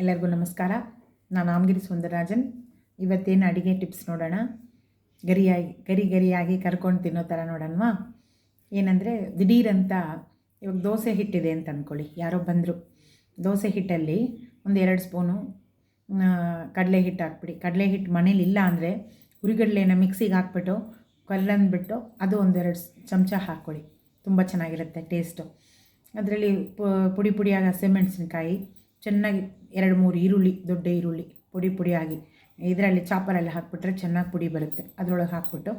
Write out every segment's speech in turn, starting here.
ಎಲ್ಲರಿಗೂ ನಮಸ್ಕಾರ. ನಾನು ಆಮಗಿರಿ ಸುಂದರರಾಜನ್. ಇವತ್ತೇನು ಅಡುಗೆ ಟಿಪ್ಸ್ ನೋಡೋಣ. ಗರಿಯಾಗಿ ಕರ್ಕೊಂಡು ತಿನ್ನೋ ಥರ ನೋಡೋಣವಾ. ಏನಂದರೆ ದಿಢೀರಂತ ಇವಾಗ ದೋಸೆ ಹಿಟ್ಟಿದೆ ಅಂತ ಅಂದ್ಕೊಳ್ಳಿ. ಯಾರೋ ಬಂದರು, ದೋಸೆ ಹಿಟ್ಟಲ್ಲಿ ಒಂದು 2 ಸ್ಪೂನು ಕಡಲೆ ಹಿಟ್ಟು ಹಾಕ್ಬಿಡಿ. ಕಡಲೆ ಹಿಟ್ಟು ಮನೇಲಿ ಇಲ್ಲ ಅಂದರೆ ಹುರಿಗಡಲೆನ ಮಿಕ್ಸಿಗೆ ಹಾಕ್ಬಿಟ್ಟು ಕಲ್ಲಂದ್ಬಿಟ್ಟು ಅದು 1-2 ಚಮಚ ಹಾಕ್ಕೊಳ್ಳಿ. ತುಂಬ ಚೆನ್ನಾಗಿರುತ್ತೆ ಟೇಸ್ಟು. ಅದರಲ್ಲಿ ಪುಡಿಯಾಗಿ ಹಸಿಮೆಣಸಿನ್ಕಾಯಿ, ಚೆನ್ನಾಗಿ 2-3 ಈರುಳ್ಳಿ, ದೊಡ್ಡ ಈರುಳ್ಳಿ ಪುಡಿಯಾಗಿ ಇದರಲ್ಲಿ ಚಾಪರಲ್ಲಿ ಹಾಕ್ಬಿಟ್ರೆ ಚೆನ್ನಾಗಿ ಪುಡಿ ಬರುತ್ತೆ. ಅದರೊಳಗೆ ಹಾಕ್ಬಿಟ್ಟು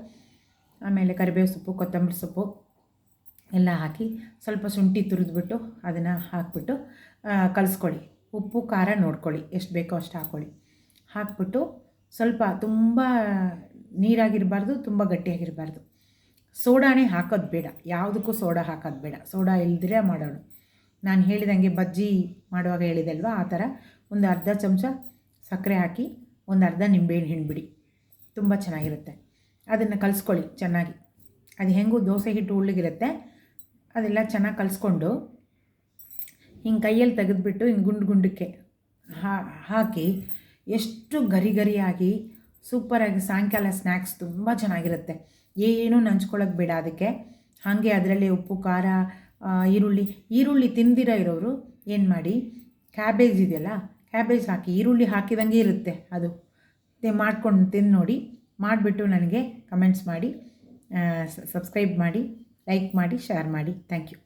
ಆಮೇಲೆ ಕರಿಬೇವು ಸೊಪ್ಪು, ಕೊತ್ತಂಬರಿ ಸೊಪ್ಪು ಎಲ್ಲ ಹಾಕಿ ಸ್ವಲ್ಪ ಶುಂಠಿ ತುರಿದ್ಬಿಟ್ಟು ಅದನ್ನು ಹಾಕ್ಬಿಟ್ಟು ಕಲಿಸ್ಕೊಳ್ಳಿ. ಉಪ್ಪು ಖಾರ ನೋಡ್ಕೊಳ್ಳಿ, ಎಷ್ಟು ಬೇಕೋ ಅಷ್ಟು ಹಾಕ್ಕೊಳ್ಳಿ. ಹಾಕ್ಬಿಟ್ಟು ಸ್ವಲ್ಪ ತುಂಬ ನೀರಾಗಿರಬಾರ್ದು, ತುಂಬ ಗಟ್ಟಿಯಾಗಿರಬಾರ್ದು. ಸೋಡಾನೇ ಹಾಕೋದು ಬೇಡ, ಯಾವುದಕ್ಕೂ ಸೋಡಾ ಹಾಕೋದು ಬೇಡ. ಸೋಡಾ ಇಲ್ದಿರೇ ಮಾಡೋಣ. ನಾನು ಹೇಳಿದಂಗೆ ಬಜ್ಜಿ ಮಾಡುವಾಗ ಹೇಳಿದಲ್ವ, ಆ ಥರ ಒಂದು ಅರ್ಧ ಚಮಚ ಸಕ್ಕರೆ ಹಾಕಿ ಒಂದು ಅರ್ಧ ನಿಂಬೆಹಣ್ಣು ಹಿಂಡ್ಬಿಡಿ. ತುಂಬ ಚೆನ್ನಾಗಿರುತ್ತೆ. ಅದನ್ನು ಕಲಿಸ್ಕೊಳ್ಳಿ ಚೆನ್ನಾಗಿ. ಅದು ಹೆಂಗೂ ದೋಸೆ ಹಿಟ್ಟು ಉಳ್ಳಿಗಿರುತ್ತೆ, ಅದೆಲ್ಲ ಚೆನ್ನಾಗಿ ಕಲಿಸ್ಕೊಂಡು ಹಿಂಗೆ ಕೈಯಲ್ಲಿ ತೆಗೆದುಬಿಟ್ಟು ಹಿಂಗೆ ಗುಂಡಕ್ಕೆ ಹಾಕಿ ಎಷ್ಟು ಗರಿಯಾಗಿ ಸೂಪರಾಗಿ ಸಾಯಂಕಾಲ ಸ್ನ್ಯಾಕ್ಸ್ ತುಂಬ ಚೆನ್ನಾಗಿರುತ್ತೆ. ಏನೂ ನಂಚ್ಕೊಳ್ಳೋಕೆ ಬೇಡ ಅದಕ್ಕೆ. ಹಾಗೆ ಅದರಲ್ಲಿ ಉಪ್ಪು ಖಾರ ಈರುಳ್ಳಿ ತಿಂದಿರೋ ಇರೋರು ಏನು ಮಾಡಿ, ಕ್ಯಾಬೇಜ್ ಇದೆಯಲ್ಲ, ಕ್ಯಾಬೇಜ್ ಹಾಕಿ ಈರುಳ್ಳಿ ಹಾಕಿದಂಗೆ ಇರುತ್ತೆ ಅದು. ಮಾಡ್ಕೊಂಡು ತಿಂದು ನೋಡಿ. ಮಾಡಿಬಿಟ್ಟು ನನಗೆ ಕಮೆಂಟ್ಸ್ ಮಾಡಿ, ಸಬ್ಸ್ಕ್ರೈಬ್ ಮಾಡಿ, ಲೈಕ್ ಮಾಡಿ, ಶೇರ್ ಮಾಡಿ. Thank you.